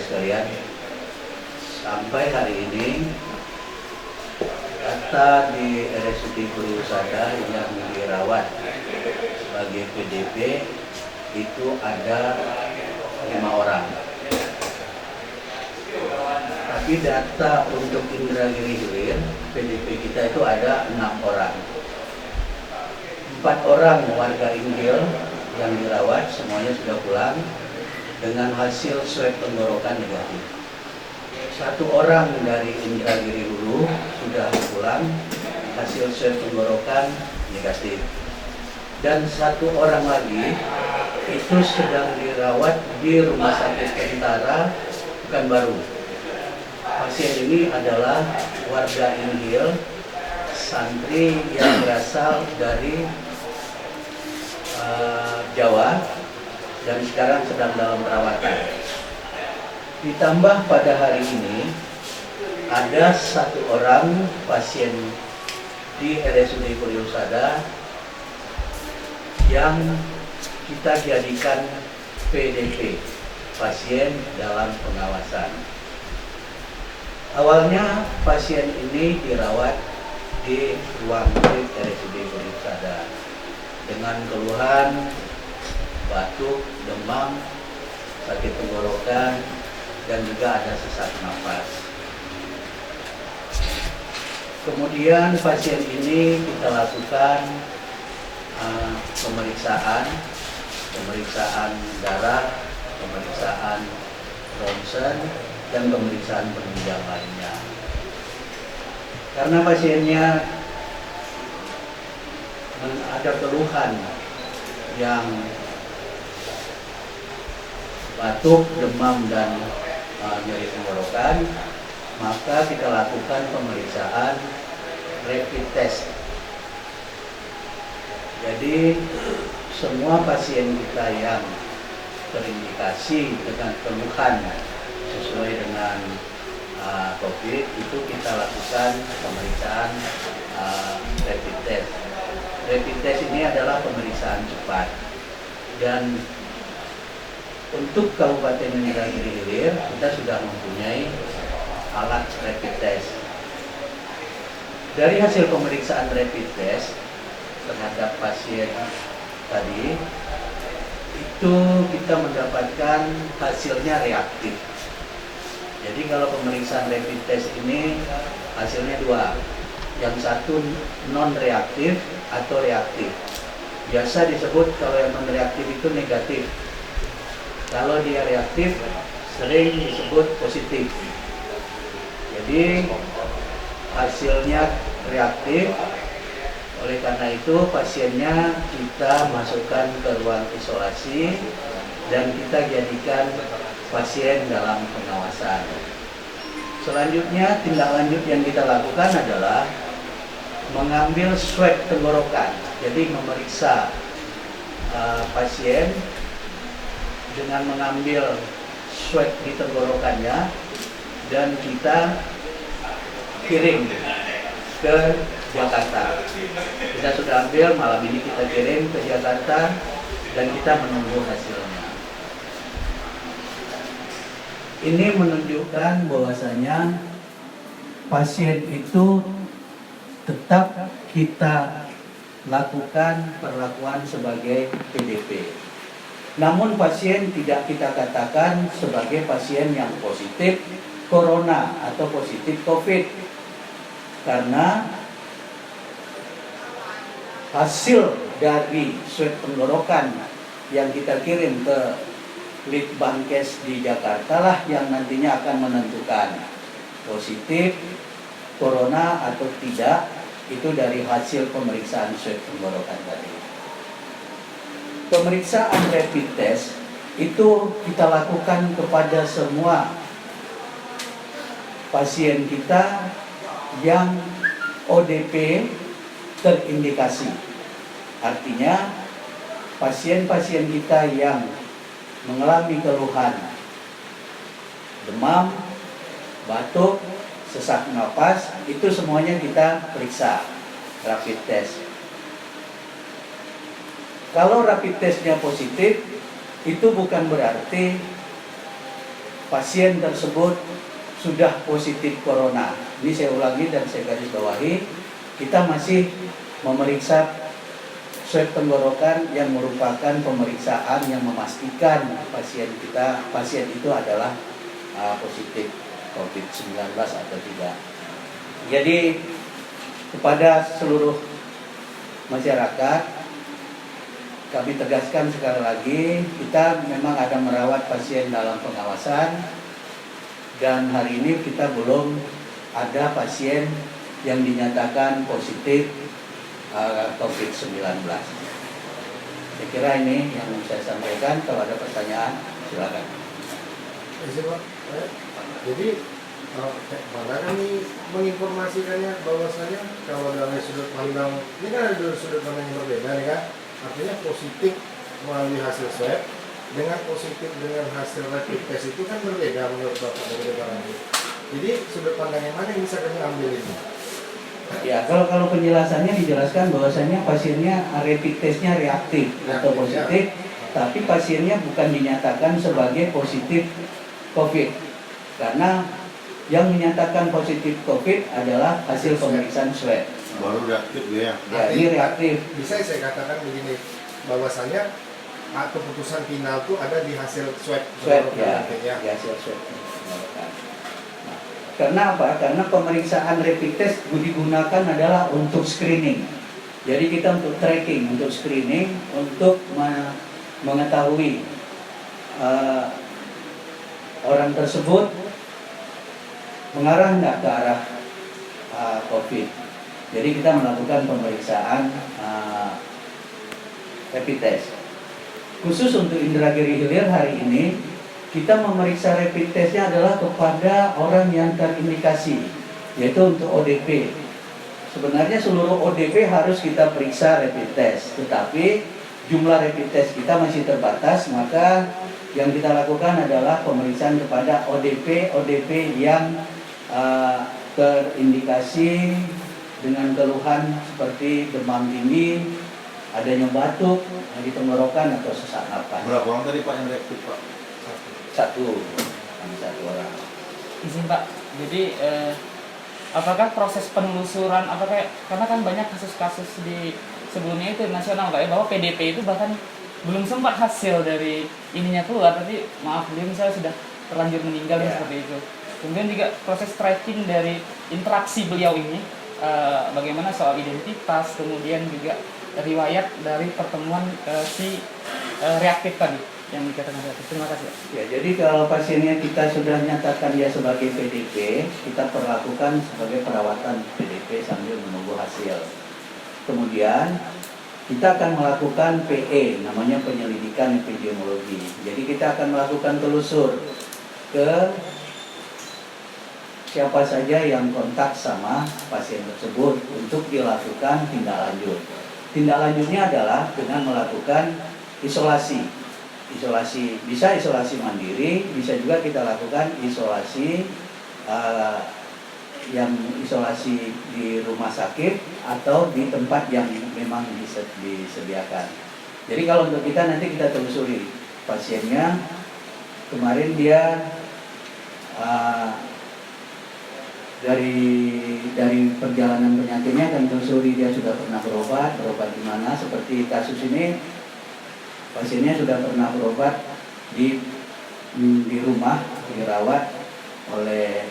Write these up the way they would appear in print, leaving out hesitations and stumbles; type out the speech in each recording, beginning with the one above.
sekalian, sampai hari ini data di RSUD Purwosada yang dirawat sebagai PDP itu ada 5 orang. Tapi data untuk Indragiri Hilir PDP kita itu ada 6 orang. 4 orang warga Inggil yang dirawat semuanya sudah pulang dengan hasil swab tenggorokan negatif. 1 orang dari Indragiri Hulu sudah pulang hasil swab tenggorokan negatif. Dan 1 orang lagi itu sedang dirawat di Rumah Sakit Kentara Pekanbaru. Pasien ini adalah warga Inggil, santri yang berasal dari Jawa dan sekarang sedang dalam perawatan. Ditambah pada hari ini ada 1 orang pasien di RSUD Purwosada yang kita jadikan PDP, pasien dalam pengawasan. Awalnya pasien ini dirawat di ruang COVID RSUD Purwosada dengan keluhan batuk, demam, sakit tenggorokan, dan juga ada sesak nafas. Kemudian pasien ini kita lakukan pemeriksaan darah, pemeriksaan ronsen, dan pemeriksaan penunjang lainnya. Karena pasiennya ada keluhan yang batuk, demam, dan nyeri tenggorokan, maka kita lakukan pemeriksaan rapid test. Jadi semua pasien kita yang terindikasi dengan keluhan sesuai dengan COVID itu kita lakukan pemeriksaan rapid test. Rapid test ini adalah pemeriksaan cepat, dan untuk Kabupaten Indragiri Hilir kita sudah mempunyai alat rapid test. Dari hasil pemeriksaan rapid test terhadap pasien tadi itu kita mendapatkan hasilnya reaktif. Jadi kalau pemeriksaan rapid test ini hasilnya 2, yang satu non reaktif atau reaktif. Biasa disebut kalau yang non reaktif itu negatif. Kalau dia reaktif sering disebut positif. Jadi hasilnya reaktif. Oleh karena itu pasiennya kita masukkan ke ruang isolasi dan kita jadikan pasien dalam pengawasan. Selanjutnya tindak lanjut yang kita lakukan adalah mengambil swab tenggorokan. Jadi memeriksa pasien dengan mengambil swab di tenggorokannya dan kita kirim ke Jakarta. Kita sudah ambil, malam ini kita kirim ke Jakarta dan kita menunggu hasilnya. Ini menunjukkan bahwasanya pasien itu tetap kita lakukan perlakuan sebagai PDP. Namun pasien tidak kita katakan sebagai pasien yang positif corona atau positif COVID, karena hasil dari swab tenggorokan yang kita kirim ke Litbangkes di Jakarta lah yang nantinya akan menentukan positif corona atau tidak, itu dari hasil pemeriksaan swab tenggorokan tadi. Pemeriksaan rapid test itu kita lakukan kepada semua pasien kita yang ODP terindikasi. Artinya pasien-pasien kita yang mengalami keluhan demam, batuk, sesak napas, itu semuanya kita periksa rapid test. Kalau rapid testnya positif, itu bukan berarti pasien tersebut sudah positif corona. Ini saya ulangi dan saya garis bawahi, kita masih memeriksa swab tenggorokan yang merupakan pemeriksaan yang memastikan pasien itu adalah positif COVID-19 atau tidak. Jadi kepada seluruh masyarakat kami tegaskan sekali lagi, kita memang ada merawat pasien dalam pengawasan dan hari ini kita belum ada pasien yang dinyatakan positif COVID-19. Saya kira ini yang saya sampaikan. Kalau ada pertanyaan, silakan. Jadi, mana kami menginformasikannya bahwasanya kalau dari sudut pandang, ini kan ada dua sudut pandang yang berbeda nih kan, artinya positif melalui hasil swab dengan positif dengan hasil rapid test itu kan berbeda menurut Bapak dari Dewan. Jadi sudut pandang yang mana yang bisa kami ambil ini? Ya, kalau penjelasannya dijelaskan bahwasanya pasiennya rapid testnya reaktif atau positif, tapi pasiennya bukan dinyatakan sebagai positif COVID, karena yang menyatakan positif COVID adalah hasil pemeriksaan swab. Baru reaktif ya? Ya, ini reaktif. Bisa saya katakan begini, bahwasanya keputusan final itu ada di hasil swab. Ya, di hasil swab. Nah, karena apa? Karena pemeriksaan rapid test digunakan adalah untuk screening. Jadi kita untuk tracking, untuk screening, untuk mengetahui orang tersebut mengarah nggak ke arah COVID. Jadi kita melakukan pemeriksaan rapid test. Khusus untuk Indragiri Hilir hari ini, kita memeriksa rapid testnya adalah kepada orang yang terindikasi, yaitu untuk ODP. Sebenarnya seluruh ODP harus kita periksa rapid test, tetapi jumlah rapid test kita masih terbatas, maka yang kita lakukan adalah pemeriksaan kepada ODP yang terindikasi dengan keluhan seperti demam tinggi, adanya batuk di tenggorokan atau sesak napas. Berapa orang tadi Pak yang reaktif Pak? Satu orang. Izin Pak, jadi apakah proses penelusuran, karena kan banyak kasus-kasus di sebelumnya itu nasional Pak ya, bahwa PDP itu bahkan belum sempat hasil dari ininya keluar, tapi maaf beliau misalnya sudah terlanjur meninggal ya. Seperti itu. Kemudian juga proses tracking dari interaksi beliau ini, bagaimana soal identitas, kemudian juga riwayat dari pertemuan si reaktif tadi yang dikatakan reaktif. Terima kasih. Ya, jadi kalau pasiennya kita sudah nyatakan dia sebagai PDP, kita perlakukan sebagai perawatan PDP sambil menunggu hasil. Kemudian kita akan melakukan PE, namanya penyelidikan epidemiologi. Jadi kita akan melakukan telusur ke siapa saja yang kontak sama pasien tersebut untuk dilakukan tindak lanjut. Tindak lanjutnya adalah dengan melakukan isolasi. Bisa isolasi mandiri, bisa juga kita lakukan isolasi yang isolasi di rumah sakit atau di tempat yang memang disediakan. Jadi kalau untuk kita nanti kita telusuri pasiennya, kemarin dia dari perjalanan penyakitnya kan telusuri dia sudah pernah berobat di mana. Seperti kasus ini pasiennya sudah pernah berobat di rumah, dirawat oleh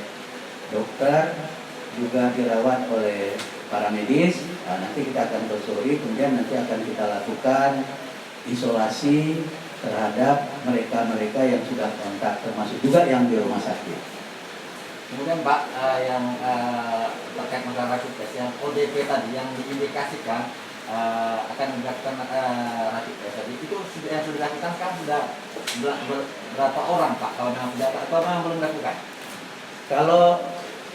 dokter, juga dirawat oleh para medis. Nah, nanti kita akan telusuri, kemudian nanti akan kita lakukan isolasi terhadap mereka-mereka yang sudah kontak, termasuk juga yang di rumah sakit. Kemudian Pak, yang terkait masalah rapid test, yang ODP tadi yang diindikasikan akan dilakukan rapid test tadi, itu yang sudah dilakukan kan sudah berapa orang Pak? Kalau memang sudah atau memang belum dilakukan? Kalau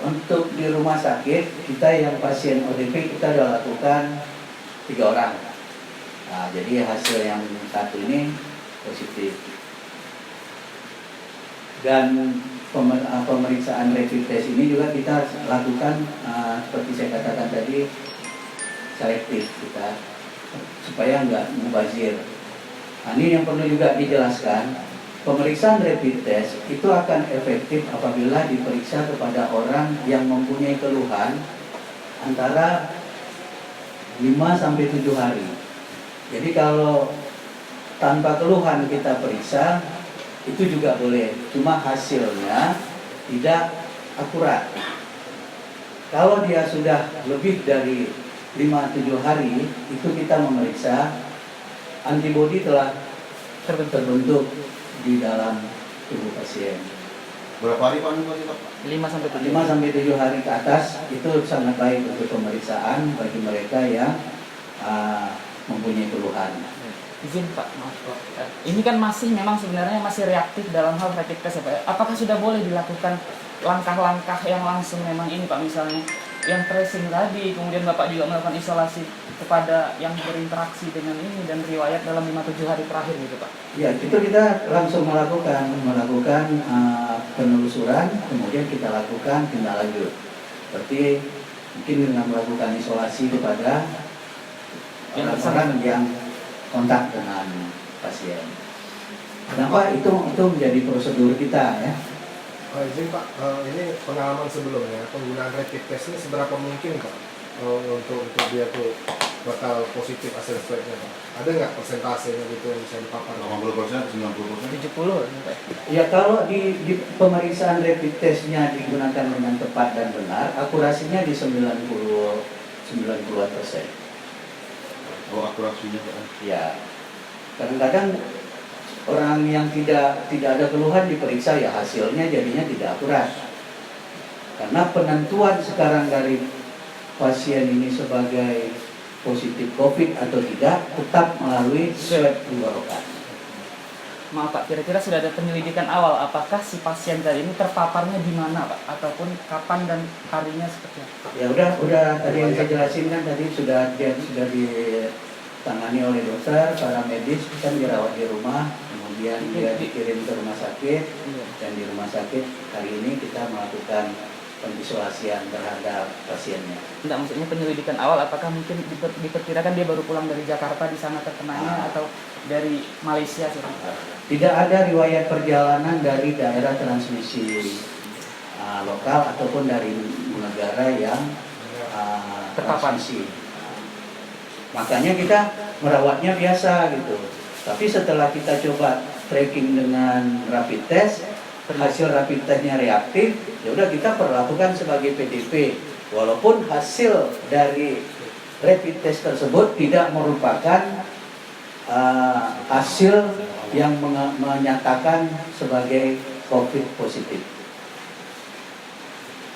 untuk di rumah sakit, kita yang pasien ODP kita sudah lakukan 3 orang. Nah, jadi hasil yang satu ini positif. Dan pemeriksaan rapid test ini juga kita lakukan seperti saya katakan tadi, selektif kita supaya nggak mubazir. Nah, ini yang perlu juga dijelaskan pemeriksaan rapid test itu akan efektif apabila diperiksa kepada orang yang mempunyai keluhan antara 5-7 hari. Jadi kalau tanpa keluhan kita periksa itu juga boleh, cuma hasilnya tidak akurat. Kalau dia sudah lebih dari 5-7 hari, itu kita memeriksa antibodi telah terbentuk di dalam tubuh pasien. Berapa hari Pak nunggu Pak? 5-7 5-7 hari ke atas itu sangat baik untuk pemeriksaan bagi mereka yang mempunyai keluhan. Izin Pak, maaf Pak. Ini kan memang sebenarnya masih reaktif dalam hal rapid test ya Pak. Apakah sudah boleh dilakukan langkah-langkah yang langsung memang ini Pak, misalnya yang tracing tadi, kemudian Bapak juga melakukan isolasi kepada yang berinteraksi dengan ini dan riwayat dalam 5-7 hari terakhir gitu Pak? Ya, itu kita langsung melakukan penelusuran, kemudian kita lakukan tindak lanjut. Seperti mungkin dengan melakukan isolasi kepada orang-orang yang kontak dengan pasien. Kenapa itu menjadi prosedur kita ya? Izin Pak, ini pengalaman sebelumnya penggunaan rapid test ini seberapa mungkin Pak untuk dia tuh bakal positif hasil swabnya Pak? Ada nggak persentasenya gitu yang bisa dipaparkan? 80%, 90%? 70 Pak. Ya kalau di pemeriksaan rapid testnya digunakan dengan tepat dan benar, akurasinya di 90-an%. Oh, akurasinya Pak. Ya, kadang-kadang orang yang tidak ada keluhan diperiksa ya hasilnya jadinya tidak akurat. Karena penentuan sekarang dari pasien ini sebagai positif COVID atau tidak tetap melalui swab tenggorokan. Maaf Pak, kira-kira sudah ada penyelidikan awal apakah si pasien tadi ini terpaparnya di mana Pak, ataupun kapan dan harinya seperti apa? Ya udah tadi yang saya jelasin kan tadi sudah ditangani oleh dokter, para medis kan dirawat di rumah, kemudian dia dikirim ke rumah sakit, dan di rumah sakit hari ini kita melakukan pengisolasian terhadap pasiennya. Tidak, maksudnya penyelidikan awal apakah mungkin diperkirakan dia baru pulang dari Jakarta di sana terkenanya atau dari Malaysia sih? Tidak ada riwayat perjalanan dari daerah transmisi lokal ataupun dari negara yang transmisi. Makanya kita merawatnya biasa gitu. Tapi setelah kita coba tracking dengan rapid test, hasil rapid testnya reaktif, ya udah kita perlakukan sebagai PDP. Walaupun hasil dari rapid test tersebut tidak merupakan hasil yang menyatakan sebagai COVID positif.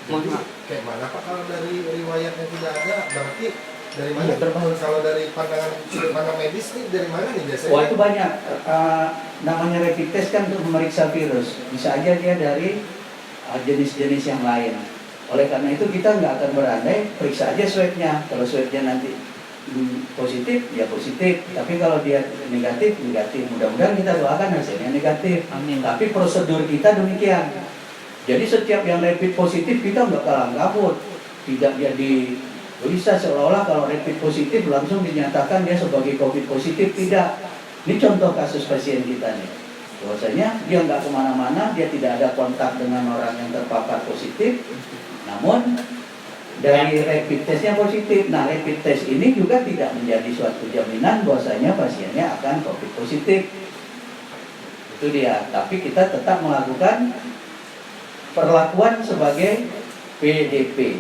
Jadi kayak mana Pak kalau dari riwayatnya tidak ada, berarti dari mana? Iya, berbahaya. Kalau dari sudut pandang medis nih dari mana nih biasanya? Wah itu banyak. Namanya rapid test kan untuk memeriksa virus. Bisa aja dia dari jenis-jenis yang lain. Oleh karena itu kita nggak akan berandai, periksa aja swabnya. Kalau swabnya nanti positif, ya positif. Tapi kalau dia negatif, negatif. Mudah-mudahan kita doakan hasilnya negatif. Amin. Tapi prosedur kita demikian. Jadi setiap yang rapid positif kita nggak kalah kabut. Tidak jadi bisa seolah-olah kalau rapid positif langsung dinyatakan dia sebagai COVID positif. Tidak. Ini contoh kasus pasien kita nih. Bahwasanya dia nggak kemana-mana, dia tidak ada kontak dengan orang yang terpapar positif. Namun dari rapid testnya positif. Nah, rapid test ini juga tidak menjadi suatu jaminan bahwasanya pasiennya akan COVID positif. Itu dia. Tapi kita tetap melakukan perlakuan sebagai PDP.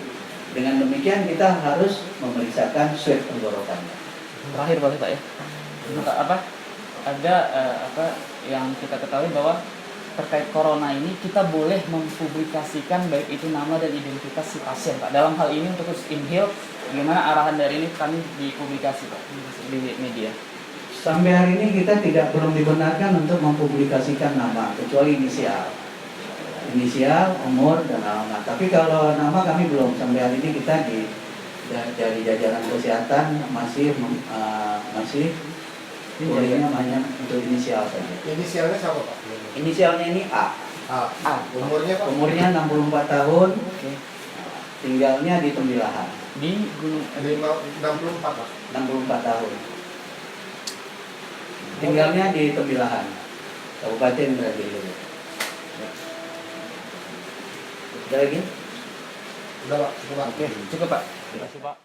Dengan demikian kita harus memeriksakan swab tenggorokannya. Terakhir boleh Pak ya? Ada yang kita ketahui bahwa terkait corona ini kita boleh mempublikasikan baik itu nama dan identitas si pasien Pak. Dalam hal ini untuk inhale, bagaimana arahan dari ini kami dipublikasi Pak di media? Sampai hari ini kita belum dibenarkan untuk mempublikasikan nama kecuali inisial, umur dan alamat. Tapi kalau nama kami belum. Sampai hari ini kita dari jajaran kesehatan masih bolehnya banyak untuk inisial saja. Inisialnya siapa Pak? Inisialnya ini A. Umurnya Pak? Umurnya 64 tahun. Oke. Tinggalnya di Tembilahan. Di Gunung 64 Pak? 64 tahun. Tinggalnya di Tembilahan. Kabupaten Indragiri Hilir. Ada lagi? Udah Pak, cukup Pak. Oke, cukup Pak. Terima kasih Pak.